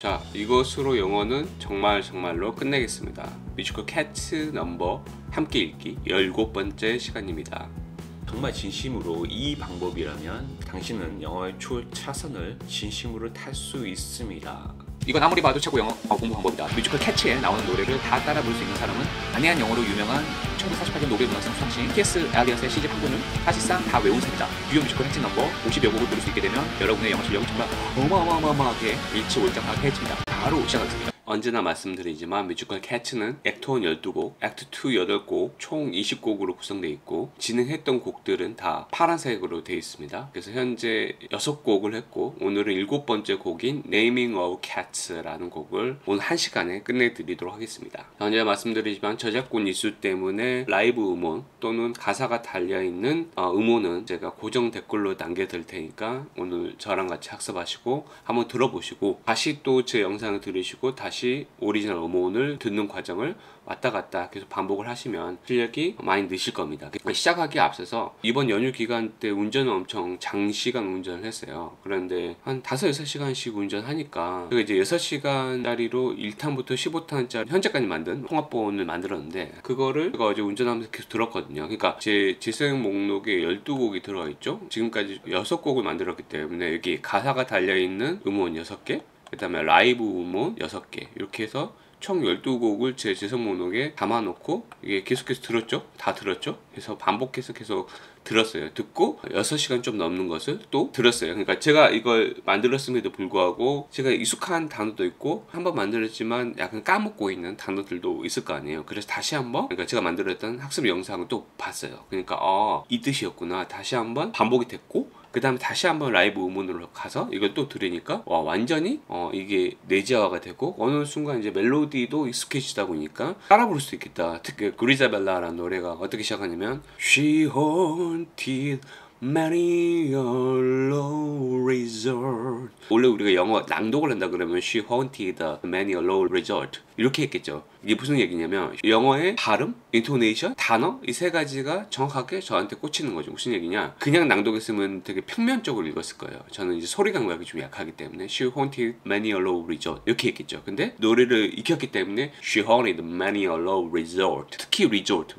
자, 이것으로 영어는 정말로 끝내겠습니다. 뮤지컬 캣츠 넘버 함께 읽기 17번째 시간입니다. 정말 진심으로 이 방법이라면 당신은 영어의 차선을 진심으로 탈 수 있습니다. 이건 아무리 봐도 최고 영어 공부 방법이다. 뮤지컬 캐치에 나오는 노래를 다 따라 부를 수 있는 사람은 난해한 영어로 유명한 1948년 노벨 문학상 수상신 T.S. 엘리엇의 시집 한 권을 사실상 다 외운 셈이다. 주요 뮤지컬 핵심 넘버 50여 곡을 부를 수 있게 되면 여러분의 영어 실력은 정말 어마어마하게 일치월장하게 해집니다. 바로 시작하겠습니다. 언제나 말씀드리지만 뮤지컬 캣츠는 액트 1 12곡, 액트 2 8곡, 총 20곡으로 구성되어 있고 진행했던 곡들은 다 파란색으로 되어 있습니다. 그래서 현재 6곡을 했고 오늘은 7번째 곡인 Naming of Cats라는 곡을 오늘 1시간에 끝내드리도록 하겠습니다. 언제나 말씀드리지만 저작권 이슈 때문에 라이브 음원 또는 가사가 달려있는 음원은 제가 고정 댓글로 남겨둘 테니까 오늘 저랑 같이 학습하시고 한번 들어보시고 다시 또 제 영상을 들으시고 다시 오리지널 음원을 듣는 과정을 왔다 갔다 계속 반복을 하시면 실력이 많이 느실 겁니다. 시작하기에 앞서서 이번 연휴 기간 때 운전을 엄청 장시간 운전을 했어요. 그런데 한 5-6시간씩 운전하니까 제가 이제 6시간짜리로 1탄부터 15탄짜리 현재까지 만든 통합본을 만들었는데 그거를 제가 어제 운전하면서 계속 들었거든요. 그러니까 제 재생 목록에 12곡이 들어가 있죠. 지금까지 6곡을 만들었기 때문에 여기 가사가 달려있는 음원 6개, 그 다음에 라이브 음원 6개 이렇게 해서 총 12곡을 제 재생 목록에 담아놓고 이게 계속해서 들었죠? 다 들었죠? 그래서 반복해서 계속 들었어요. 듣고 6시간 좀 넘는 것을 또 들었어요. 그러니까 제가 이걸 만들었음에도 불구하고 제가 익숙한 단어도 있고 한번 만들었지만 약간 까먹고 있는 단어들도 있을 거 아니에요. 그래서 다시 한번 그러니까 제가 만들었던 학습 영상을 또 봤어요. 그러니까 이 뜻이었구나. 다시 한번 반복이 됐고 그 다음에 다시 한번 라이브 음원으로 가서 이걸 또 들으니까 와 완전히 이게 내재화가 되고 어느 순간 이제 멜로디도 익숙해지다 보니까 따라 부를 수 있겠다. 특히 그리자벨라라는 노래가 어떻게 시작하냐면 She haunted many a low resort. 원래 우리가 영어 낭독을 한다 그러면 She haunted many a low resort 이렇게 했겠죠. 이게 무슨 얘기냐면 영어의 발음, 인토네이션, 단어 이 세 가지가 정확하게 저한테 꽂히는 거죠. 무슨 얘기냐? 그냥 낭독했으면 되게 평면적으로 읽었을 거예요. 저는 이제 소리 감각이 좀 약하기 때문에 She haunted many a low resort 이렇게 했겠죠. 근데 노래를 익혔기 때문에 She haunted many a low resort. 특히 resort,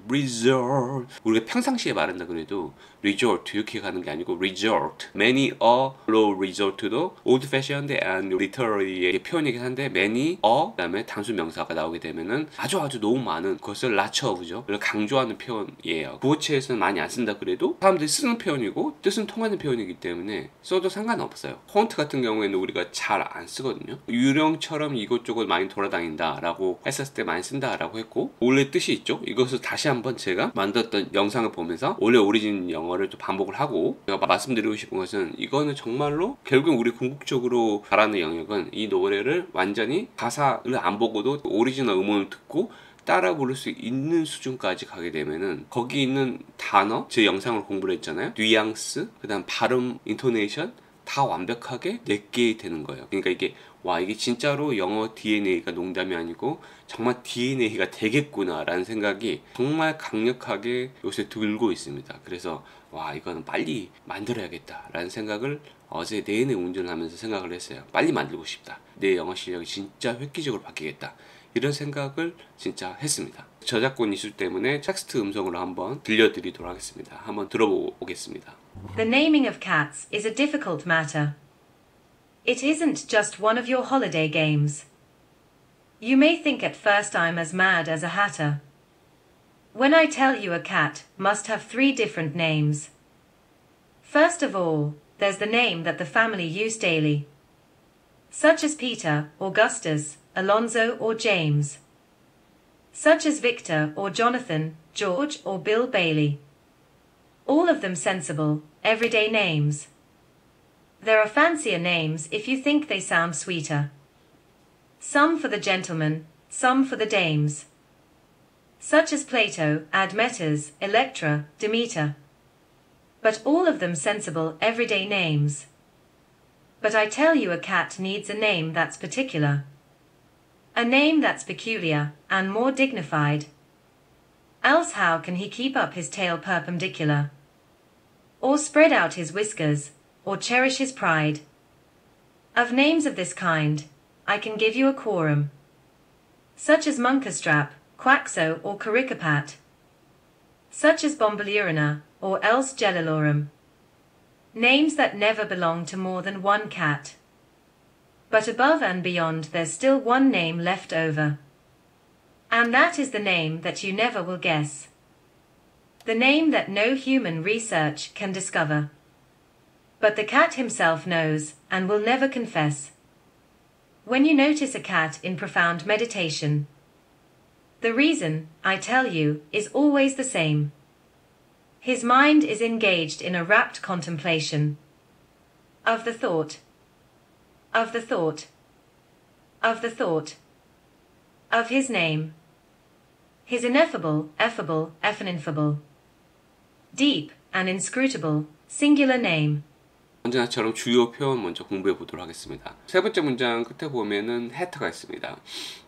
우리가 평상시에 말한다 그래도 resort 이렇게 가는 게 아니고 resort. many a low resort도 old fashioned and literary 표현이긴 한데 many a 그다음에 단수 명사가 나오게 되면은 아주 너무 많은 그것을 낮춰보죠. 강조하는 표현이에요. 구어체에서는 많이 안 쓴다 그래도 사람들이 쓰는 표현이고 뜻은 통하는 표현이기 때문에 써도 상관없어요. 폰트 같은 경우에는 우리가 잘 안 쓰거든요. 유령처럼 이곳저곳 많이 돌아다닌다 라고 했었을 때 많이 쓴다 라고 했고 원래 뜻이 있죠. 이것을 다시 한번 제가 만들었던 영상을 보면서 원래 오리진 영어를 또 반복을 하고 제가 말씀드리고 싶은 것은 이거는 정말로 결국 우리 궁극적으로 바라는 영역은 이 노래를 완전히 가사를 안 보고도 오리지널 음원을 듣고 따라 부를 수 있는 수준까지 가게 되면은 거기 있는 단어 제 영상을 공부를 했잖아요. 뉘앙스 그 다음 발음 인토네이션 다 완벽하게 내게 되는 거예요. 그러니까 이게 이게 진짜로 영어 DNA가 농담이 아니고 정말 DNA가 되겠구나 라는 생각이 정말 강력하게 요새 들고 있습니다. 그래서 이거는 빨리 만들어야겠다 라는 생각을 어제 내내 운전을 하면서 생각을 했어요. 빨리 만들고 싶다. 내 영어 실력이 진짜 획기적으로 바뀌겠다. 이런 생각을 진짜 했습니다. 저작권 이슈 때문에 텍스트 음성으로 한번 들려드리도록 하겠습니다. 한번 들어보겠습니다. The naming of cats is a difficult matter. It isn't just one of your holiday games. You may think at first I'm as mad as a hatter. When I tell you a cat must have 3 different names. First of all, there's the name that the family use daily, such as Peter, Augustus, Alonzo or James, such as Victor or Jonathan, George or Bill Bailey. All of them sensible, everyday names. There are fancier names if you think they sound sweeter. Some for the gentlemen, some for the dames, such as Plato, Admetus, Electra, Demeter. But all of them sensible, everyday names. But I tell you a cat needs a name that's particular, a name that's peculiar, and more dignified. Else how can he keep up his tail perpendicular, or spread out his whiskers, or cherish his pride? Of names of this kind, I can give you a quorum, such as Munkastrap, Quaxo, or Caricapat, such as Bombolurina, or else Gellilorum. Names that never belong to more than one cat. But above and beyond there's still one name left over. And that is the name that you never will guess. The name that no human research can discover. But the cat himself knows, and will never confess. When you notice a cat in profound meditation, the reason, I tell you, is always the same. His mind is engaged in a rapt contemplation of the thought, of the thought, of the thought, of his name, his ineffable, effable, ineffable, deep and inscrutable, singular name. 언제나처럼 주요 표현 먼저 공부해 보도록 하겠습니다. 세 번째 문장 끝에 보면은 hat가 있습니다.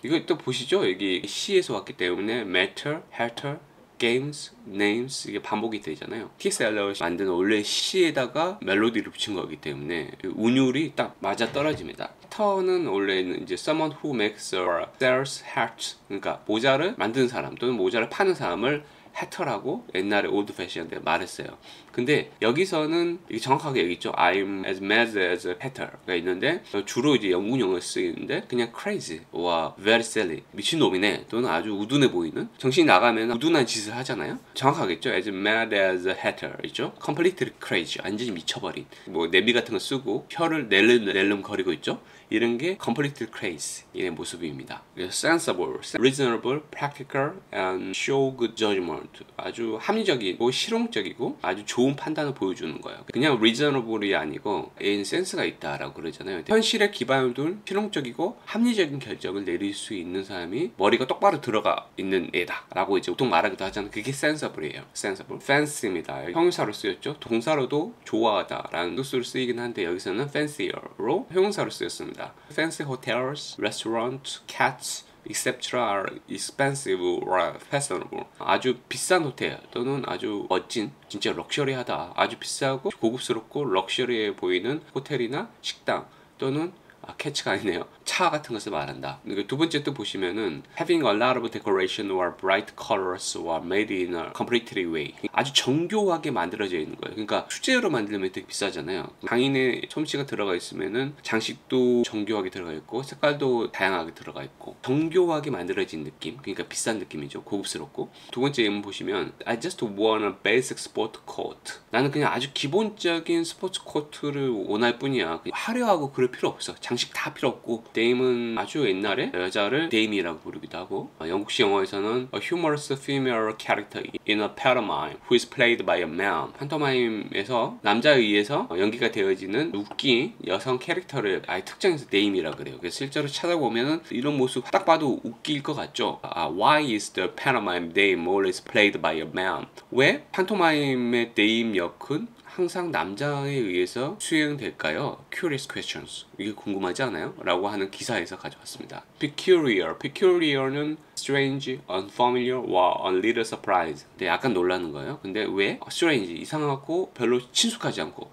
이거 또 보시죠. 여기 C에서 왔기 때문에 matter, hatter, games, names 이게 반복이 되잖아요. T.S. 엘리엇이 만든 원래 C에다가 멜로디를 붙인 거기 때문에 운율이 딱 맞아 떨어집니다. hatter는 원래는 이제 someone who makes or sells hats, 그러니까 모자를 만드는 사람 또는 모자를 파는 사람을 hatter라고 옛날에 올드 패션에 말했어요. 근데 여기서는 이게 정확하게 여기 있죠. I'm as mad as a hatter가 있는데 주로 이제 영문용어에 쓰이는데 그냥 crazy와 very silly 미친놈이네 또는 아주 우둔해 보이는 정신이 나가면 우둔한 짓을 하잖아요. 정확하겠죠. as mad as a hatter 있죠. completely crazy 완전히 미쳐버린 뭐 내비 같은 거 쓰고 혀를 낼름 거리고 있죠. 이런 게 completely crazy 의 모습입니다. sensible, reasonable, practical, and show good judgment 아주 합리적이고 실용적이고 아주 좋은 판단을 보여주는 거예요. 그냥 reasonable이 아니고 얘는 센스가 있다라고 그러잖아요. 현실에 기반을 둔 실용적이고 합리적인 결정을 내릴 수 있는 사람이 머리가 똑바로 들어가 있는 애다 라고 이제 보통 말하기도 하잖아요. 그게 sensible이에요. sensible, fancy입니다. 형용사로 쓰였죠. 동사로도 좋아하다 라는 뜻으로 쓰이긴 한데 여기서는 fancier로 형용사로 쓰였습니다. Fancy hotels, restaurants, cats, etc. are expensive or fashionable. 아주 비싼 호텔 또는 아주 멋진 진짜 럭셔리하다 아주 비싸고 고급스럽고 럭셔리해 보이는 호텔이나 식당 또는 캐치가 아니네요. 차 같은 것을 말한다. 두 번째 또 보시면은 having a lot of decoration or bright colors or made in a completely way. 아주 정교하게 만들어져 있는 거예요. 그러니까 수제로 만들면 되게 비싸잖아요. 장인의 솜씨가 들어가 있으면은 장식도 정교하게 들어가 있고 색깔도 다양하게 들어가 있고 정교하게 만들어진 느낌. 그러니까 비싼 느낌이죠. 고급스럽고. 두 번째 예문 보시면 I just want a basic sport coat. 나는 그냥 아주 기본적인 스포츠 코트를 원할 뿐이야. 화려하고 그럴 필요 없어. 장식 다 필요 없고. 데임은 아주 옛날에 여자를 데임이라고 부르기도 하고 영국식 영화에서는 a humorous female character in a pantomime who is played by a man. 판토마임에서 남자에 의해서 연기가 되어지는 웃긴 여성 캐릭터를 아예 특정해서 데임이라고 그래요. 그래서 실제로 찾아보면은 이런 모습 딱 봐도 웃길 것 같죠. Why is the pantomime dame always played by a man? 왜 판토마임의 데임 역은 항상 남자에 의해서 수행될까요? Curious questions. 이게 궁금하지 않아요? 라고 하는 기사에서 가져왔습니다. Peculiar. Peculiar는 strange, unfamiliar, or a little surprise. 근데 약간 놀라는 거예요. 근데 왜? Strange. 이상하고 별로 친숙하지 않고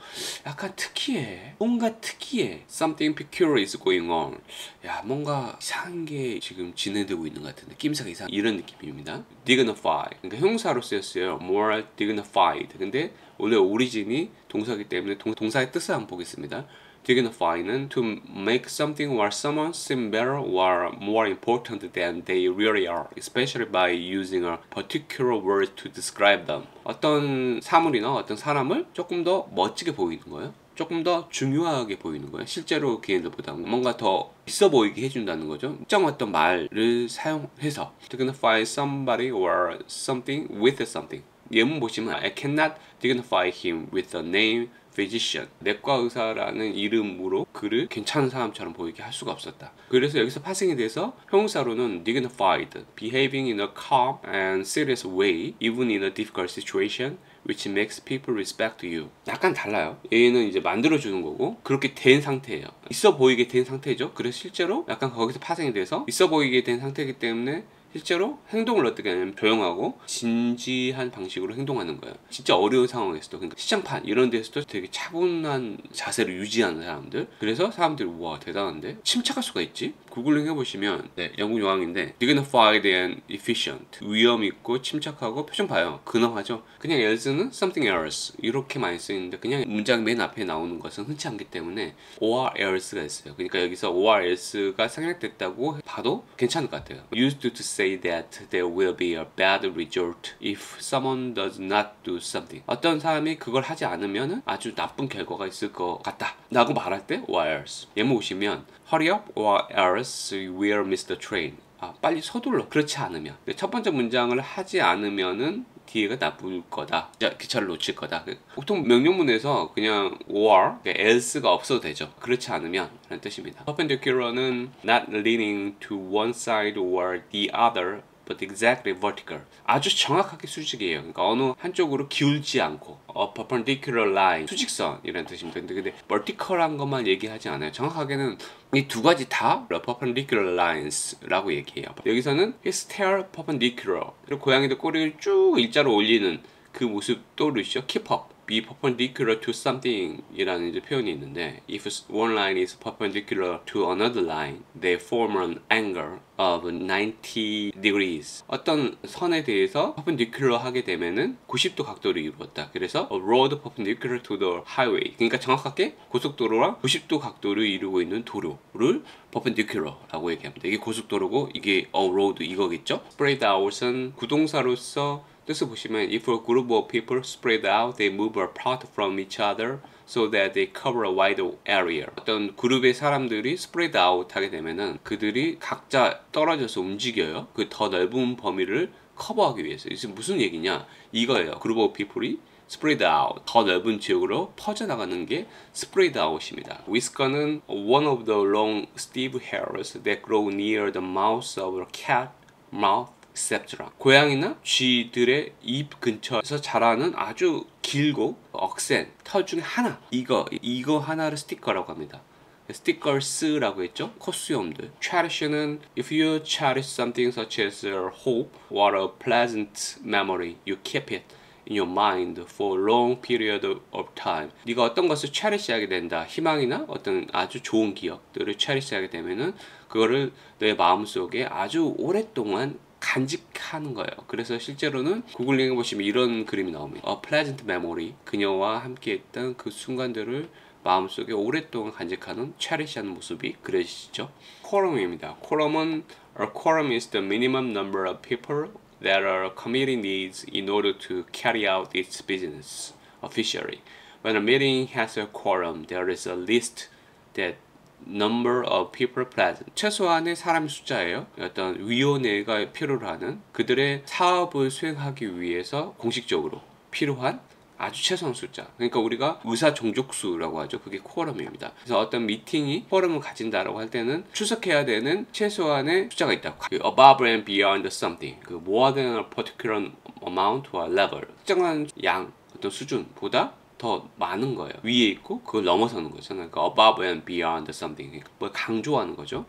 약간 특이해. 뭔가 특이해. Something peculiar is going on. 야, 뭔가 이상한 게 지금 진행되고 있는 것 같은데 낌새가 이상 이런 느낌입니다. Dignify. 그러니까 형사로 쓰였어요. More dignified. 근데 원래 오리진이 동사이기 때문에 동사의 뜻을 한번 보겠습니다. Dignify는 to make something or someone seem better or more important than they really are, especially by using a particular word to describe them. 어떤 사물이나 어떤 사람을 조금 더 멋지게 보이는 거예요. 조금 더 중요하게 보이는 거예요. 실제로 걔네들보다 뭔가 더 있어 보이게 해준다는 거죠. 특정 어떤 말을 사용해서 dignify somebody or something with something. 예문 보시면 I cannot dignify him with the name physician. 내과 의사라는 이름으로 그를 괜찮은 사람처럼 보이게 할 수가 없었다. 그래서 여기서 파생이 돼서 형용사로는 dignified, behaving in a calm and serious way, even in a difficult situation, which makes people respect you. 약간 달라요. 얘는 이제 만들어주는 거고 그렇게 된 상태예요. 있어 보이게 된 상태죠. 그래서 실제로 약간 거기서 파생이 돼서 있어 보이게 된 상태이기 때문에 실제로 행동을 어떻게 하냐면 조용하고 진지한 방식으로 행동하는 거예요. 진짜 어려운 상황에서도, 그러니까 시장판 이런 데서도 되게 차분한 자세를 유지하는 사람들. 그래서 사람들이 우와 대단한데 침착할 수가 있지? 구글링 해보시면 영국 용어인데 dignified and efficient, 위험 있고 침착하고 표정 봐요. 근엄하죠. 그냥 else는 something else 이렇게 많이 쓰이는데 그냥 문장 맨 앞에 나오는 것은 흔치 않기 때문에 or else가 있어요. 그러니까 여기서 or else가 생략됐다고 봐도 괜찮을 것 같아요. used to say that there will be a bad result if someone does not do something. 어떤 사람이 그걸 하지 않으면 아주 나쁜 결과가 있을 것 같다 라고 말할 때 or else. 예문 보시면 hurry up or else you will miss the train. 빨리 서둘러. 그렇지 않으면. 첫 번째 문장을 하지 않으면은 뒤에가 나쁠 거다. 기차를 놓칠 거다. 보통 명령문에서 그냥 or, else가 없어도 되죠. 그렇지 않으면 라는 뜻입니다. perpendicular는 not leaning to one side or the other but exactly vertical. 아주 정확하게 수직이에요. 그러니까 어느 한쪽으로 기울지 않고 a perpendicular line, 수직선이라는 뜻입니다. 근데 vertical한 것만 얘기하지 않아요. 정확하게는 이 두 가지 다 perpendicular lines라고 얘기해요. 여기서는 his tail perpendicular, 그리고 고양이도 꼬리를 쭉 일자로 올리는 그 모습 떠오르시죠? keep up, be perpendicular to something 이라는 이제 표현이 있는데 if one line is perpendicular to another line, they form an angle of 90 degrees. 어떤 선에 대해서 perpendicular 하게 되면은 90도 각도를 이루었다. 그래서 a road perpendicular to the highway. 그러니까 정확하게 고속도로랑 90도 각도를 이루고 있는 도로를 perpendicular라고 얘기합니다. 이게 고속도로고 이게 a road 이거겠죠? spread out은 구동사로서 뜻을 보시면 if a group of people spread out, they move apart from each other so that they cover a wide area. 어떤 그룹의 사람들이 spread out 하게 되면은 그들이 각자 떨어져서 움직여요. 그 더 넓은 범위를 커버하기 위해서. 이게 무슨 얘기냐? 이거예요. group of people이 spread out, 더 넓은 지역으로 퍼져나가는 게 spread out입니다. Whisker는 one of the long stiff hairs that grow near the mouth of a cat, mouth, etc. 고양이나 쥐들의 입 근처에서 자라는 아주 길고 억센 털 중에 하나, 이거 하나를 스티커라고 합니다. 스티커스라고 했죠? 콧수염들. cherish는 if you cherish something such as a hope or a pleasant memory, you keep it in your mind for a long period of time. 네가 어떤 것을 체리시하게 된다. 희망이나 어떤 아주 좋은 기억들을 체리시하게 되면은 그거를 내 마음속에 아주 오랫동안 간직하는 거예요. 그래서 실제로는 구글링에 보시면 이런 그림이 나옵니다. A pleasant memory. 그녀와 함께 했던 그 순간들을 마음속에 오랫동안 간직하는 체리시하는 모습이 그려지죠. quorum입니다. quorum은 a quorum is the minimum number of people that a committee needs in order to carry out its business officially. When a meeting has a quorum, there is a list that number of people present. 최소한의 사람 숫자예요. 어떤 위원회가 필요로 하는 그들의 사업을 수행하기 위해서 공식적으로 필요한 아주 최소한 숫자. 그러니까 우리가 의사 종족수라고 하죠. 그게 quorum입니다. 그래서 어떤 미팅이 quorum을 가진다라고 할 때는 출석해야 되는 최소한의 숫자가 있다. above and beyond something. 그 more than a particular amount or level. 특정한 양, 어떤 수준보다 더 많은 거예요. 위에 있고 그걸 넘어서는 거죠. 그러니까 above and beyond something. 뭘 강조하는 거죠.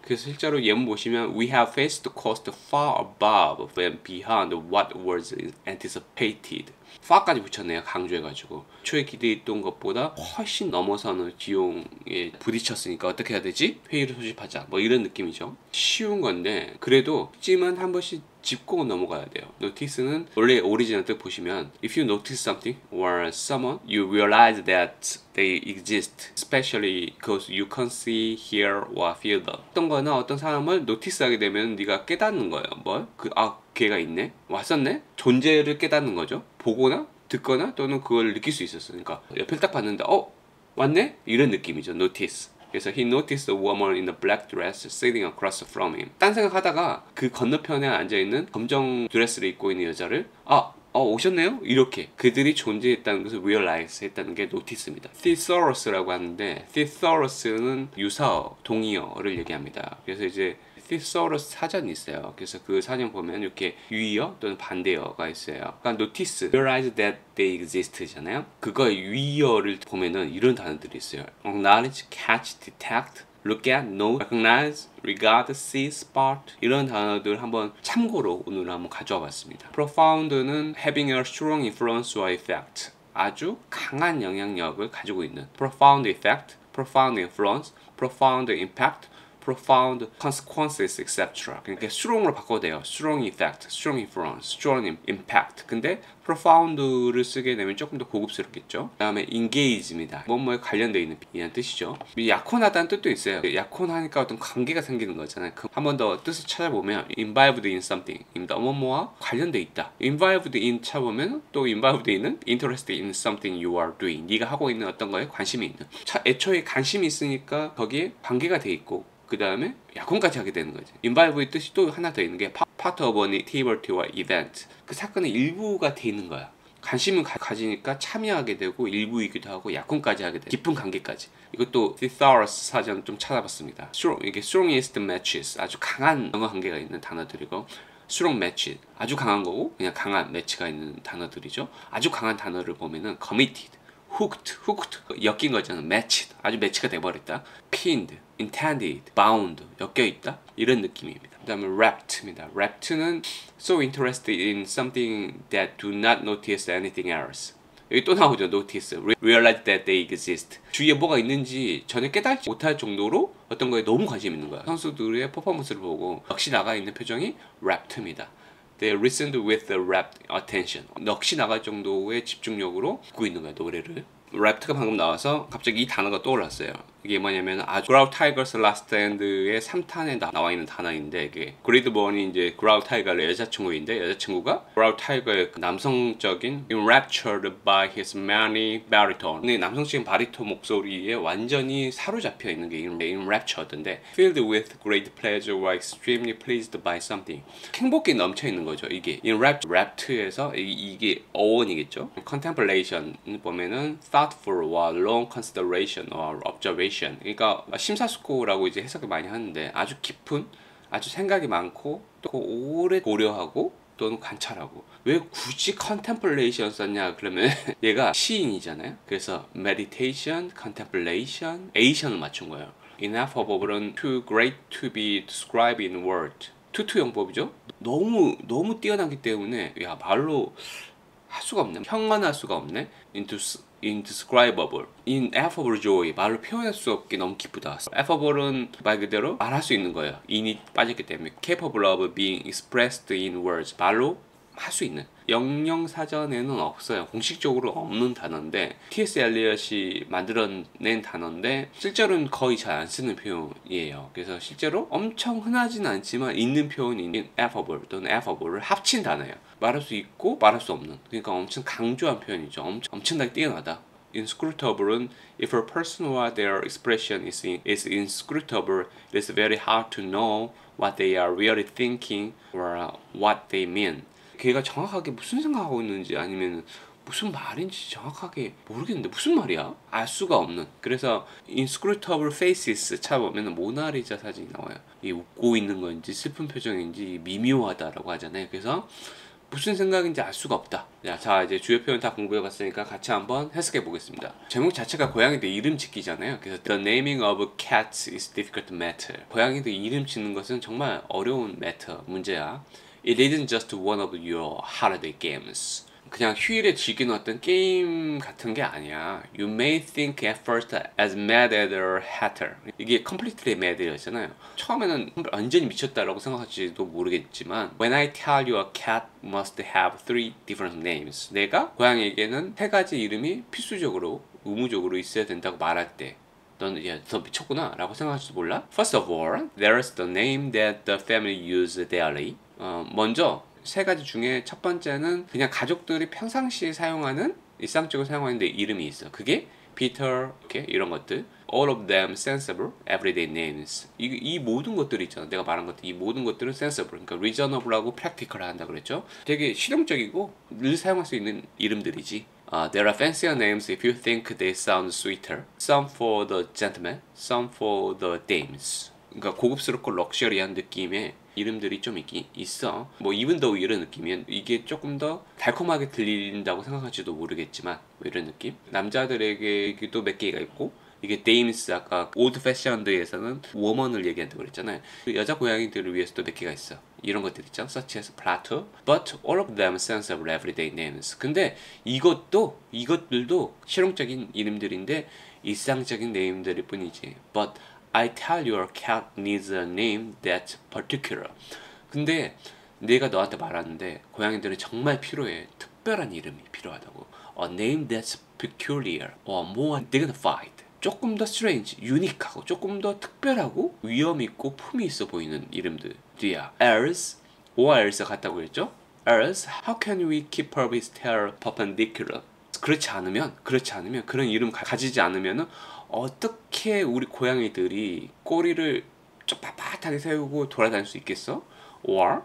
그래서 실제로 예문 보시면 we have faced cost far above and beyond what was anticipated. far까지 붙였네요. 강조해가지고 초에 기대했던 것보다 훨씬 넘어서는 비용에 부딪혔으니까 어떻게 해야 되지? 회의를 소집하자. 뭐 이런 느낌이죠. 쉬운 건데 그래도 찜은 한 번씩 짚고 넘어가야 돼요. notice는 원래 오리지널 뜻 보시면 if you notice something or someone, you realize that they exist, especially because you can't see, hear or feel them. 어떤 거나 어떤 사람을 notice하게 되면 네가 깨닫는 거예요. 뭘? 걔가 있네? 왔었네? 존재를 깨닫는 거죠. 보거나 듣거나 또는 그걸 느낄 수 있었어. 그러니까 옆을 딱 봤는데 왔네? 이런 느낌이죠. notice. 그래서 he noticed a woman in a black dress sitting across from him. 딴 생각하다가 그 건너편에 앉아있는 검정 드레스를 입고 있는 여자를 오셨네요? 이렇게 그들이 존재했다는 것을 realize 했다는 게 notice입니다. thesaurus라고 하는데 thesaurus는 유사어, 동의어를 얘기합니다. 그래서 이제 thesaurus 사전이 있어요. 그래서 그 사전 보면 이렇게 유의어 또는 반대어가 있어요. 그러니까 notice, realize that they exist잖아요. 그거의 유의어를 보면은 이런 단어들이 있어요. acknowledge, catch, detect, look at, know, recognize, regard, see, spot 이런 단어들 한번 참고로 오늘 한번 가져와 봤습니다. profound는 having a strong influence or effect 아주 강한 영향력을 가지고 있는 profound effect, profound influence, profound impact, profound consequences, etc. 그러니까 strong으로 바꿔도 돼요. strong effect, strong influence, strong impact. 근데 profound를 쓰게 되면 조금 더 고급스럽겠죠. 그 다음에 engage입니다. 뭐뭐에 관련되어 있는 이란 뜻이죠. 약혼하다는 뜻도 있어요. 약혼하니까 어떤 관계가 생기는 거잖아요. 한 번 더 뜻을 찾아보면 involved in something, 뭐뭐와 관련되어 있다. involved in 찾아보면 또 involved in은 interested in something you are doing. 네가 하고 있는 어떤 거에 관심이 있는. 애초에 관심이 있으니까 거기에 관계가 돼 있고 그 다음에 약혼까지 하게 되는 거지. involve의 뜻이 또 하나 더 있는 게 part of an activity or event. 그 사건의 일부가 돼 있는 거야. 관심을 가지니까 참여하게 되고 일부이기도 하고 약혼까지 하게 돼. 깊은 관계까지. 이것도 thesaurus 사전 좀 찾아봤습니다. 이게 strongest matches 아주 강한 영어 관계가 있는 단어들이고 strong match 아주 강한 거고 그냥 강한 매치가 있는 단어들이죠. 아주 강한 단어를 보면은 committed, hooked 엮인 거잖아. matched 아주 매치가 돼버렸다. pinned, intended, bound 엮여 있다 이런 느낌입니다. 그 다음에 rapt입니다. rapt는 so interested in something that do not notice anything else. 여기 또 나오죠. notice, realize that they exist. 주위에 뭐가 있는지 전혀 깨닫지 못할 정도로 어떤 거에 너무 관심 있는 거야. 선수들의 퍼포먼스를 보고 넋이 나가 있는 표정이 rapt입니다. They listened with a rapt attention. 넋이 나갈 정도의 집중력으로 듣고 있는 거야 노래를. 랩트가 방금 나와서 갑자기 이 단어가 떠올랐어요. 이게 뭐냐면 그라우 타이거스 라스트 엔드의 3탄에 나와 있는 단어인데 이게 그리드본이 이제 그라우 타이거의 여자친구인데 여자친구가 그라우 타이거의 남성적인 enraptured by his many baritone 남성적인 바리톤 목소리에 완전히 사로잡혀 있는 게 enraptured인데 filled with great pleasure or extremely pleased by something 행복이 넘쳐 있는 거죠. 이게 enraptured에서 이게 어원이겠죠. contemplation 보면은 thoughtful or long consideration or observation 그러니까 심사숙고라고 이제 해석을 많이 하는데 아주 깊은 아주 생각이 많고 또 오래 고려하고 또는 관찰하고 왜 굳이 contemplation 썼냐 그러면 얘가 시인이잖아요. 그래서 meditation, contemplation, ation을 맞춘 거예요. ineffable은 too great to be described in word 투투 용법이죠. 너무 뛰어나기 때문에 야 말로 할 수가 없네. 평안할 수가 없네. indescribable, ineffable joy 말로 표현할 수 없게 너무 기쁘다. effable은 말 그대로 말할 수 있는 거예요. in이 빠졌기 때문에 capable of being expressed in words 말로 할 수 있는 영영사전에는 없어요. 공식적으로 없는 단어인데 T.S. 엘리엇이 만들어낸 단어인데 실제로는 거의 잘 안 쓰는 표현이에요. 그래서 실제로 엄청 흔하진 않지만 있는 표현인 ineffable 또는 effable를 합친 단어예요. 말할 수 있고 말할 수 없는 그러니까 엄청 강조한 표현이죠. 엄청나게 뛰어나다. inscrutable은 if a person or their expression is inscrutable, it is very hard to know what they are really thinking or what they mean. 걔가 정확하게 무슨 생각하고 있는지 아니면 무슨 말인지 정확하게 모르겠는데 무슨 말이야? 알 수가 없는. 그래서 inscrutable faces 찾아보면 모나리자 사진이 나와요. 이 웃고 있는 건지 슬픈 표정인지 미묘하다라고 하잖아요. 그래서 무슨 생각인지 알 수가 없다. 자 이제 주요 표현 다 공부해 봤으니까 같이 한번 해석해 보겠습니다. 제목 자체가 고양이들 이름 짓기잖아요. 그래서 The naming of cats is difficult matter. 고양이들 이름 짓는 것은 정말 어려운 matter, 문제야. It isn't just one of your holiday games. 그냥 휴일에 즐기는 어떤 게임 같은 게 아니야. You may think at first as mad as a hatter. 이게 completely mad였잖아요. 처음에는 완전히 미쳤다라고 생각할지도 모르겠지만 When I tell you a cat must have 3 different names. 내가 고양이에게는 3가지 이름이 필수적으로 의무적으로 있어야 된다고 말할 때 너는 야, 너 미쳤구나 라고 생각할지도 몰라. First of all, there's the name that the family use daily. 먼저 3가지 중에 첫 번째는 그냥 가족들이 평상시에 사용하는 일상적으로 사용하는 데 이름이 있어. 그게 Peter, 이렇게 이런 것들. All of them sensible, everyday names. 이 모든 것들이 있잖아. 내가 말한 것들 이 모든 것들은 sensible. 그러니까 reasonable하고 practical을 한다 그랬죠. 되게 실용적이고 늘 사용할 수 있는 이름들이지. There are fancier names if you think they sound sweeter. Some for the gentlemen, some for the dames. 그러니까 고급스럽고 럭셔리한 느낌의 이름들이 좀 있긴 있어. 뭐 even though 이런 느낌이면 이게 조금 더 달콤하게 들린다고 생각할지도 모르겠지만 뭐 이런 느낌. 남자들에게도 몇 개가 있고 이게 데임스 아까 올드 패션드에서는 워먼을 얘기한다고 그랬잖아요. 여자 고양이들을 위해서도 몇 개가 있어. 이런 것들 있죠. such as platter, but all of them sensible everyday names. 근데 이것들도 실용적인 이름들인데 일상적인 네임들일 뿐이지. But I tell your cat needs a name that's particular. 근데 내가 너한테 말하는데 고양이들은 정말 필요해. 특별한 이름이 필요하다고. A name that's peculiar or more dignified. 조금 더 strange, 유니크하고 조금 더 특별하고 위험 있고 품이 있어 보이는 이름들이야. Else, or 같다고 했죠? Else, how can we keep up his tail perpendicular? 그렇지 않으면 그런 이름 가지지 않으면은 어떻게 우리 고양이들이 꼬리를 좀 빳빳하게 세우고 돌아다닐 수 있겠어? Or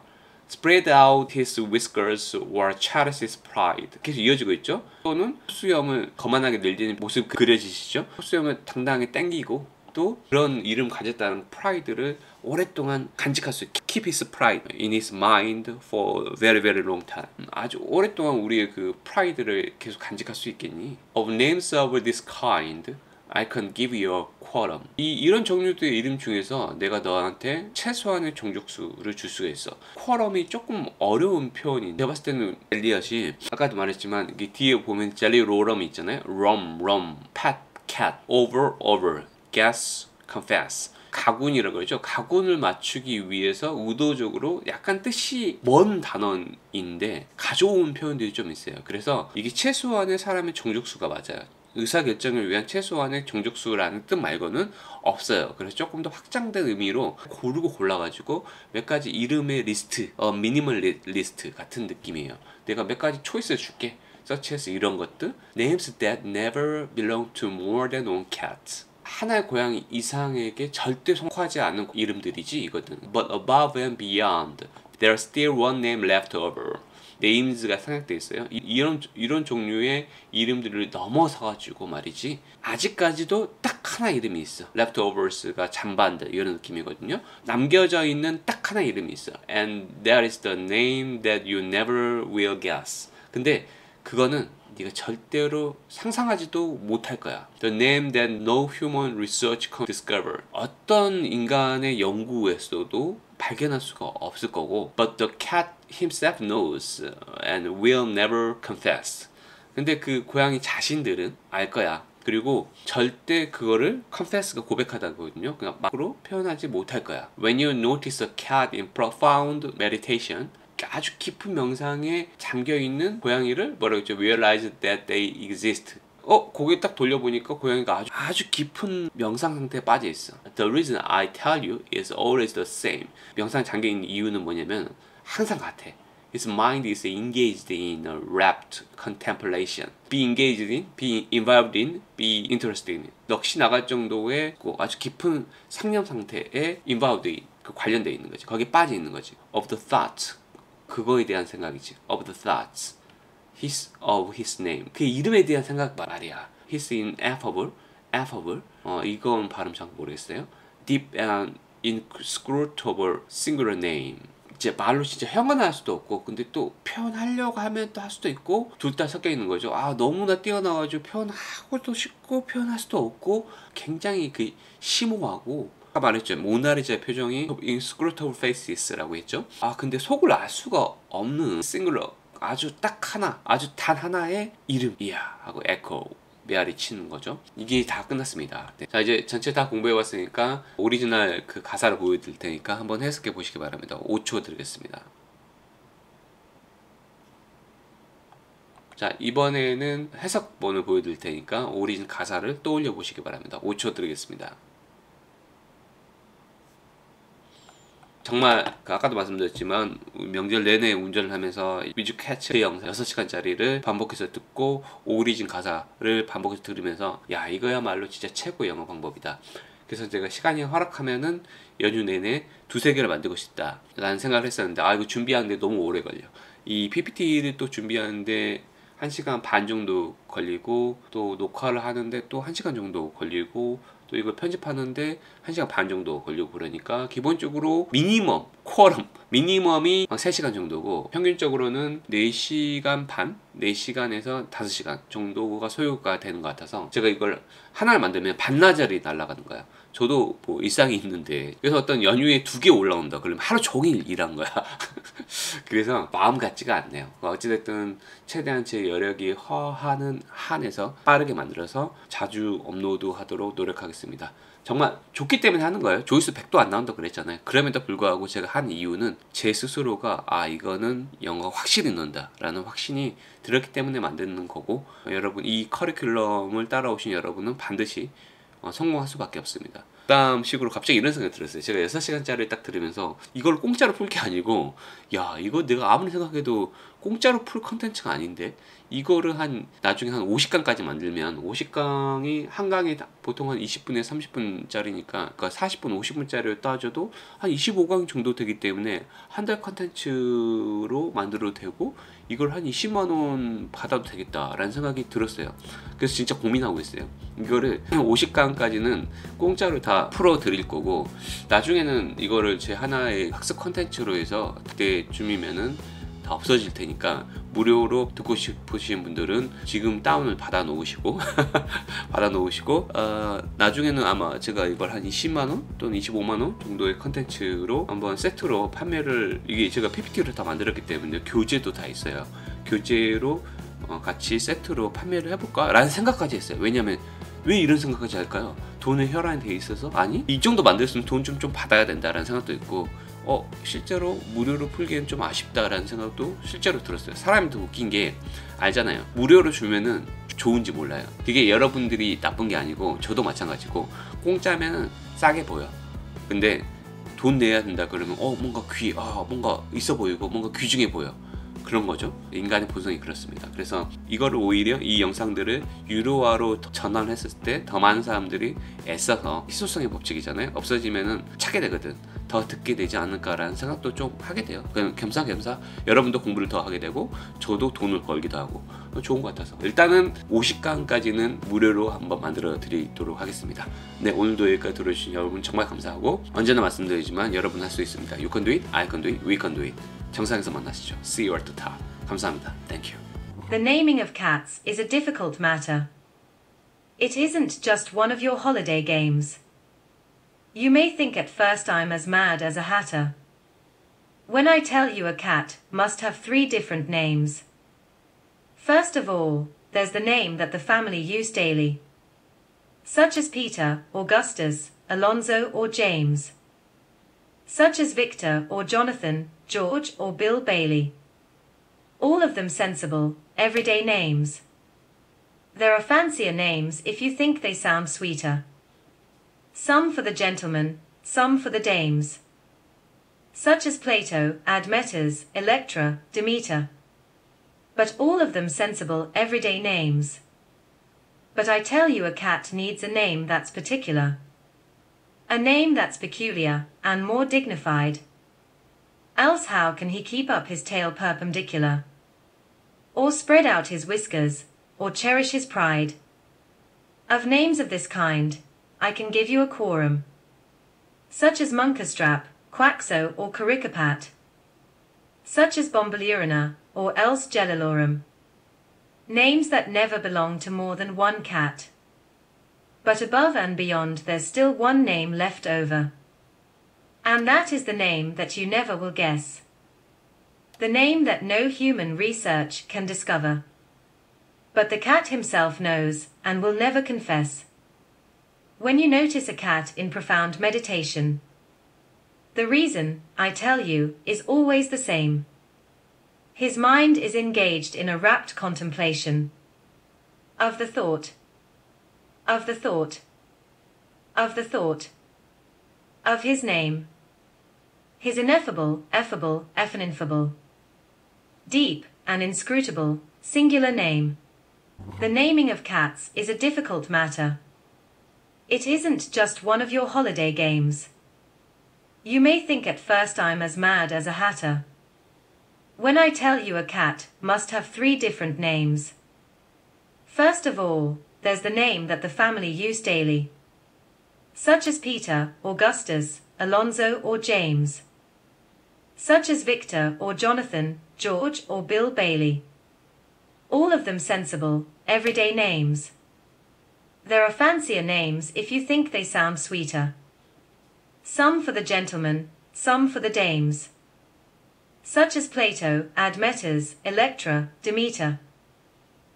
spread out his whiskers or cherish his pride. 계속 이어지고 있죠. 또는 콧수염을 거만하게 늘리는 모습 그려지시죠. 콧수염을 당당하게 당기고 또 그런 이름 가졌다는 프라이드를 오랫동안 간직할 수 있게 keep his pride in his mind for very very long time. 아주 오랫동안 우리의 그 프라이드를 계속 간직할 수 있겠니? Of names of this kind I can give you a quorum. 이런 종류들의 이름 중에서 내가 너한테 최소한의 종족수를 줄 수가 있어. quorum이 조금 어려운 표현인데 내가 봤을 때는 엘리엇이 아까도 말했지만 이게 뒤에 보면 젤리 로럼이 있잖아요. rum, pat, cat, over, guess, confess. 가군이라고 그러죠. 가군을 맞추기 위해서 의도적으로 약간 뜻이 먼 단어인데 가져온 표현들이 좀 있어요. 그래서 이게 최소한의 사람의 종족수가 맞아요. 의사결정을 위한 최소한의 종족수라는 뜻 말고는 없어요. 그래서 조금 더 확장된 의미로 고르고 골라가지고 몇 가지 이름의 리스트, 미니멀 리스트 같은 느낌이에요. 내가 몇 가지 초이스를 줄게. such as 이런 것들. Names that never belong to more than one cat. 하나의 고양이 이상에게 절대 속하지 않는 이름들이지 이거든. But above and beyond, there's still one name left over. 네임즈가 생략되어 있어요. 이런 종류의 이름들을 넘어서가지고 말이지 아직까지도 딱 하나 이름이 있어. leftovers가 잔반들 이런 느낌이거든요. 남겨져 있는 딱 하나 이름이 있어. And that is the name that you never will guess. 근데 그거는 네가 절대로 상상하지도 못할 거야. The name that no human research can discover. 어떤 인간의 연구에서도 발견할 수가 없을 거고 But the cat himself knows and will never confess. 근데 그 고양이 자신들은 알 거야. 그리고 절대 그거를 confess가 고백하다거든요. 그냥 막으로 표현하지 못할 거야. When you notice a cat in profound meditation, 아주 깊은 명상에 잠겨있는 고양이를 뭐라고 했죠? Realize that they exist. 고개 딱 돌려보니까 고양이가 아주 깊은 명상 상태에 빠져 있어. The reason I tell you is always the same. 명상 잠겨있는 이유는 뭐냐면 항상 같아. His mind is engaged in a rapt contemplation. Be engaged in, be involved in, be interested in. 넋이 나갈 정도의 아주 깊은 상념 상태에 involved in, 관련되어 있는 거지. 거기에 빠져 있는 거지. Of the thought. 그거에 대한 생각이지. Of the thoughts. of his name. 그 이름에 대한 생각 말이야. He's ineffable. 이건 발음 잘 모르겠어요. Deep and inscrutable singular name. 이제 말로 진짜 형언할 수도 없고 근데 또 표현하려고 하면 또 할 수도 있고 둘 다 섞여 있는 거죠. 너무나 뛰어나가지고 표현하고도 싶고 표현할 수도 없고 굉장히 그 심오하고 아까 말했죠. 모나리자의 표정이 inscrutable faces라고 했죠. 근데 속을 알 수가 없는 singular 아주 딱 하나 아주 단 하나의 이름이야 하고 echo 메아리 치는 거죠. 이게 다 끝났습니다. 네. 자 이제 전체 다 공부해 왔으니까 오리지널 그 가사를 보여드릴 테니까 한번 해석해 보시기 바랍니다. 5초 드리겠습니다. 자 이번에는 해석본을 보여드릴 테니까 오리지널 가사를 떠올려 보시기 바랍니다. 5초 드리겠습니다. 정말 아까도 말씀드렸지만 명절 내내 운전을 하면서 뮤직 캐치 영상 6시간짜리를 반복해서 듣고 오리진 가사를 반복해서 들으면서 야 이거야말로 진짜 최고의 영어 방법이다. 그래서 제가 시간이 허락하면은 연휴 내내 2-3개를 만들고 싶다 라는 생각을 했었는데 이거 준비하는데 너무 오래 걸려. 이 PPT를 또 준비하는데 1시간 반 정도 걸리고 또 녹화를 하는데 또 1시간 정도 걸리고 또 이걸 편집하는데 1시간 반 정도 걸리고 그러니까 기본적으로 미니멈 쿼럼 미니멈이 3시간 정도고 평균적으로는 4시간 반? 4시간에서 5시간 정도가 소요가 되는 것 같아서 제가 이걸 하나를 만들면 반나절이 날아가는 거야. 저도 뭐 일상이 있는데 그래서 어떤 연휴에 2개 올라온다 그러면 하루 종일 일한 거야. 그래서 마음 같지가 않네요. 어찌됐든 최대한 제 여력이 허하는 한에서 빠르게 만들어서 자주 업로드 하도록 노력하겠습니다. 정말 좋기 때문에 하는 거예요. 조회수 100도 안 나온다고 그랬잖아요. 그럼에도 불구하고 제가 한 이유는 제 스스로가 이거는 영어가 확실히 는다 라는 확신이 들었기 때문에 만드는 거고, 여러분 이 커리큘럼을 따라오신 여러분은 반드시 성공할 수밖에 없습니다. 그 다음 식으로 갑자기 이런 생각이 들었어요. 제가 6시간짜리를 딱 들으면서 이걸 공짜로 풀 게 아니고, 야 이거 내가 아무리 생각해도 공짜로 풀 컨텐츠가 아닌데 이거를 나중에 한 50강까지 만들면 50강이 한 강이 보통 한 20분에 30분짜리니까 그러니까 40분 50분짜리를 따져도 한 25강 정도 되기 때문에 한 달 컨텐츠로 만들어도 되고 이걸 한 20만원 받아도 되겠다라는 생각이 들었어요. 그래서 진짜 고민하고 있어요. 이거를 50강까지는 공짜로 다 풀어 드릴 거고, 나중에는 이거를 제 하나의 학습 컨텐츠로 해서 그때쯤이면은 다 없어질 테니까 무료로 듣고 싶으신 분들은 지금 다운을 받아 놓으시고 나중에는 아마 제가 이걸 한 20만원 또는 25만원 정도의 컨텐츠로 한번 세트로 판매를, 이게 제가 PPT를 다 만들었기 때문에 교재도 다 있어요. 교재로 같이 세트로 판매를 해볼까 라는 생각까지 했어요. 왜냐면 왜 이런 생각까지 할까요? 돈에 혈안이 돼 있어서 아니 이 정도 만들었으면 돈 좀 받아야 된다라는 생각도 있고, 실제로 무료로 풀기엔 좀 아쉽다라는 생각도 실제로 들었어요. 사람이 더 웃긴 게 알잖아요. 무료로 주면은 좋은지 몰라요. 그게 여러분들이 나쁜 게 아니고 저도 마찬가지고, 공짜면은 싸게 보여. 근데 돈 내야 된다 그러면 뭔가 뭔가 있어 보이고 뭔가 귀중해 보여. 그런 거죠. 인간의 본성이 그렇습니다. 그래서 이거를 오히려 이 영상들을 유료화로 전환했을 때 더 많은 사람들이 애써서, 희소성의 법칙이잖아요. 없어지면은 찾게 되거든. 더 듣게 되지 않을까라는 생각도 좀 하게 돼요. 그냥 겸사겸사 여러분도 공부를 더 하게 되고 저도 돈을 벌기도 하고 좋은 것 같아서 일단은 50강까지는 무료로 한번 만들어 드리도록 하겠습니다. 네, 오늘도 여기까지 들어주신 여러분 정말 감사하고, 언제나 말씀드리지만 여러분 할 수 있습니다. You can do it, I can do it, we can do it. 정상에서 만나시죠. See you at the top. 감사합니다. Thank you. The naming of cats is a difficult matter. It isn't just one of your holiday games. You may think at first I'm as mad as a hatter. When I tell you a cat must have 3 different names. First of all, there's the name that the family use daily, such as Peter, Augustus, Alonzo or James, such as Victor or Jonathan, George or Bill Bailey. All of them sensible, everyday names. There are fancier names if you think they sound sweeter. Some for the gentlemen, some for the dames, such as Plato, Admetus, Electra, Demeter. But all of them sensible, everyday names. But I tell you a cat needs a name that's particular, a name that's peculiar, and more dignified. Else how can he keep up his tail perpendicular, or spread out his whiskers, or cherish his pride? Of names of this kind, I can give you a quorum, such as Munkerstrap, Quaxo or Caricapat, such as Bombalurina, or else Gellilorum. Names that never belong to more than one cat. But above and beyond there's still one name left over. And that is the name that you never will guess. The name that no human research can discover. But the cat himself knows, and will never confess. When you notice a cat in profound meditation, the reason, I tell you, is always the same. His mind is engaged in a rapt contemplation of the thought, of the thought, of the thought, of his name, his ineffable, effable, ineffable, deep and inscrutable, singular name. The naming of cats is a difficult matter. It isn't just one of your holiday games. You may think at first I'm as mad as a hatter. When I tell you a cat must have 3 different names. First of all, there's the name that the family use daily, such as Peter, Augustus, Alonzo or James, such as Victor or Jonathan, George or Bill Bailey. All of them sensible, everyday names. There are fancier names if you think they sound sweeter. Some for the gentlemen, some for the dames, such as Plato, Admetus, Electra, Demeter.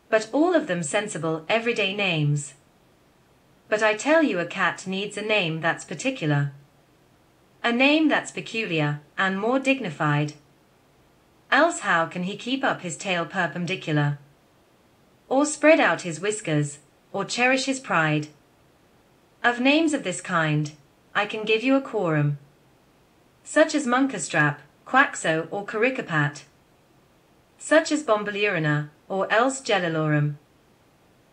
But all of them sensible, everyday names. But I tell you, a cat needs a name that's particular, a name that's peculiar, and more dignified. Else how can he keep up his tail perpendicular, or spread out his whiskers, or cherish his pride? Of names of this kind, I can give you a quorum, such as Munkerstrap, Quaxo or Caricapat, such as Bombolurina, or else Gellilorum.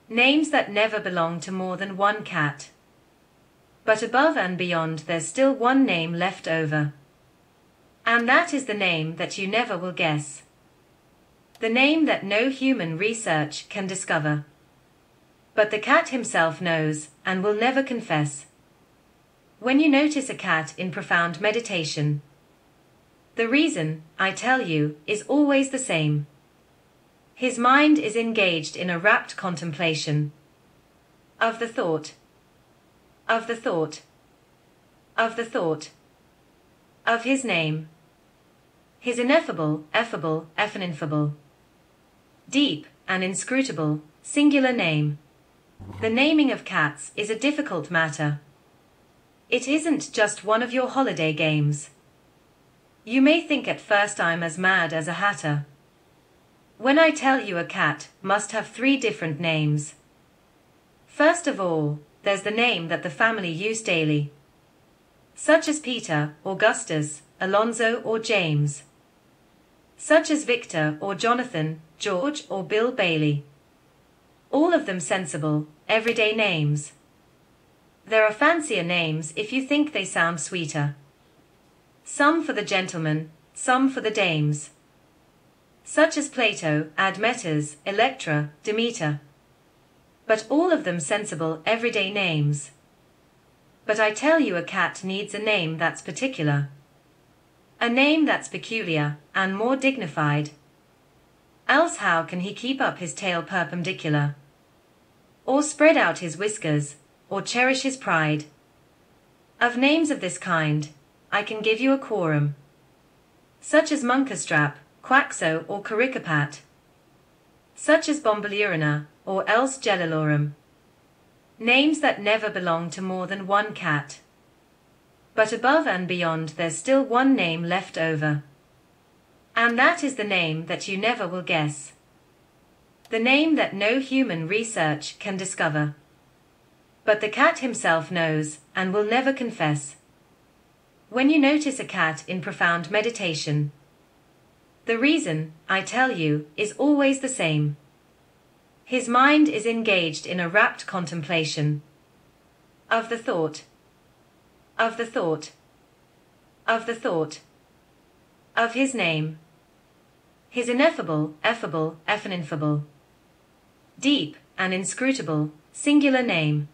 Names that never belong to more than one cat. But above and beyond there's still one name left over. And that is the name that you never will guess. The name that no human research can discover. But the cat himself knows, and will never confess. When you notice a cat in profound meditation, the reason, I tell you, is always the same. His mind is engaged in a rapt contemplation of the thought, of the thought, of the thought, of his name, his ineffable, effable, ineffable, deep and inscrutable, singular name. The naming of cats is a difficult matter. It isn't just one of your holiday games. You may think at first I'm as mad as a hatter when I tell you a cat must have 3 different names. First of all, there's the name that the family use daily, such as Peter, Augustus, Alonzo or James, such as Victor or Jonathan, George or Bill Bailey. All of them sensible, everyday names. There are fancier names if you think they sound sweeter. Some for the gentlemen, some for the dames, such as Plato, Admetus, Electra, Demeter. But all of them sensible, everyday names. But I tell you, a cat needs a name that's particular, a name that's peculiar, and more dignified. Else how can he keep up his tail perpendicular, or spread out his whiskers, or cherish his pride? Of names of this kind, I can give you a quorum, such as Munkerstrap, Quaxo or Caricapat, such as Bombolurina, or else Gellilorum. Names that never belong to more than one cat. But above and beyond there's still one name left over. And that is the name that you never will guess. The name that no human research can discover. But the cat himself knows, and will never confess. When you notice a cat in profound meditation, the reason, I tell you, is always the same. His mind is engaged in a rapt contemplation of the thought, of the thought, of the thought, of his name, his ineffable, effable, ineffable, deep and inscrutable, singular name.